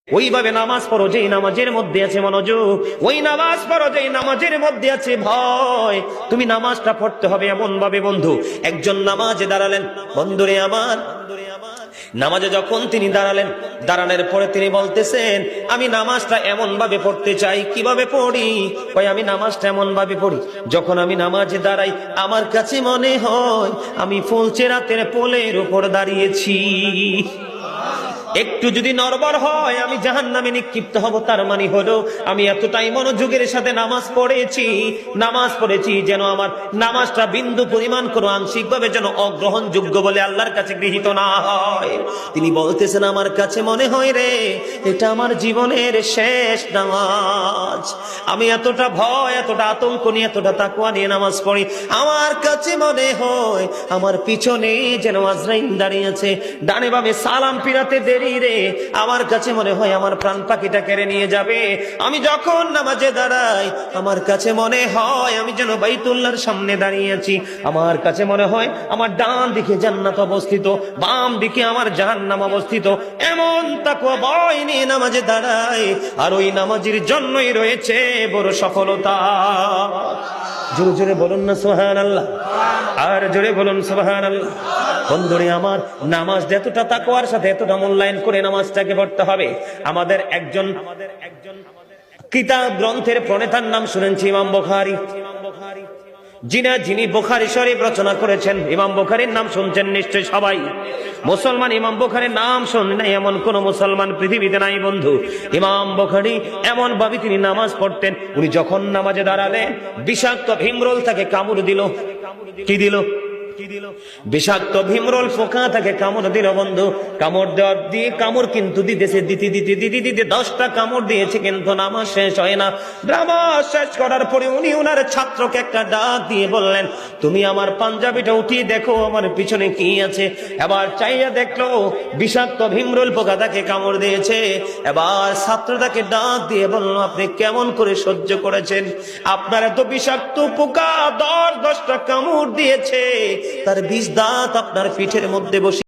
ওইভাবে নামাজ পড়ো যেই নামাজের মধ্যে আছে মনোযোগ, ওই নামাজ পড়ো যেই নামাজের মধ্যে আছে ভয়। তুমি নামাজটা পড়তে হবে এমন ভাবে বন্ধু, একজন নামাজে দাঁড়ালেন, বন্ধুরে আমার, নামাজে যখন তিনি দাঁড়ালেন, দাঁড়ানোর পরে তিনি বলতেছেন আমি নামাজটা এমন ভাবে পড়তে চাই। কিভাবে পড়ি? কই আমি নামাজটা এমন ভাবে পড়ি, যখন আমি নামাজে দাঁড়াই আমার কাছে মনে হয় আমি ফুলচেরাতের পোলের উপর দাঁড়িয়েছি। একটু যদি নড়বড় হয় আমি জাহান্নামে নিক্ষিপ্ত হব। তার মানে হলো আমি এতটাই মনোযোগের সাথে নামাজ পড়েছি যেন আমার নামাজটা বিন্দু পরিমাণ কোনো আংশিক ভাবে যেন অগ্রহণযোগ্য বলে আল্লাহর কাছে গৃহীত না হয়। তিনি বলতেছেন আমার কাছে মনে হয় রে এটা আমার জীবনের শেষ নামাজ। আমি এতটা ভয়, এতটা আতঙ্ক নিয়ে, এতটা তাকওয়া নিয়ে নামাজ পড়ি। আমার কাছে মনে হয় আমার পিছনে যেন আজরাইল দাঁড়িয়ে আছে, ডানে বামে সালাম ফিরাতে দেরি রে, আমার কাছে মনে হয় আমার প্রাণ পাখিটা কেড়ে নিয়ে যাবে। আমি যখন নামাজে দাঁড়াই আমার কাছে মনে হয় আমি যেন বাইতুল্লাহর সামনে দাঁড়িয়ে আছি। আমার কাছে মনে হয় আমার ডান দিকে জান্নাত অবস্থিত, বাম দিকে আমার জাহান্নাম অবস্থিত। এমন তাকওয়া ভয় নিয়ে নামাজে দাঁড়াই, আর ওই নামাজের জন্যই রয়েছে বড় সফলতা। জোরে জোরে বলুন না সুবহানাল্লাহ, আর জোরে বলুন সুবহানাল্লাহ। বন্ধুরে আমার, নামাজ এতটা তাকওয়ার সাথে এতটা মূল্যায়ন করে নামাজটাকে পড়তে হবে। আমাদের একজন কিতাব গ্রন্থের প্রণেতার নাম শুনেছি ইমাম বুখারী। যিনি বুখারী শরীফ রচনা করেছেন, ইমাম বুখারীর নাম শুনছেন নিশ্চয় সবাই। মুসলমান ইমাম বুখারীর নাম শুনে নাই এমন কোন মুসলমান পৃথিবীতে নাই বন্ধু। ইমাম বুখারী এমন ভাবে তিনি নামাজ পড়তেন, উনি যখন নামাজে দাঁড়ালেন বিষাক্ত ভীমরুল তাকে কামড় দিল। কি দিল? বিষাক্ত ভীমরুল পোকা তাকে কামড় দিল বন্ধু। কামড় দেওয়ার দিয়ে কামড় কিন্তু দিতেছে, দিতে 10টা কামড় দিয়েছে, কিন্তু নামাজ শেষ হয় না। নামাজ শেষ করার পরে উনি ওনার ছাত্রকে একটা ডাক দিয়ে বললেন তুমি আমার পাঞ্জাবিটা উঠিয়ে দেখো আমার পিছনে কি আছে। এবার চাইয়া দেখলো বিষাক্ত ভীমরুল পোকা তাকে কামড় দিয়েছে। এবার ছাত্রটাকে ডাক দিয়ে বলল আপনি কেমন করে সহ্য করেছেন? আপনার এত বিষাক্ত পোকা 10টা কামড় দিয়েছে, তার 20 দাঁত আপনার পিঠের মধ্যে বসে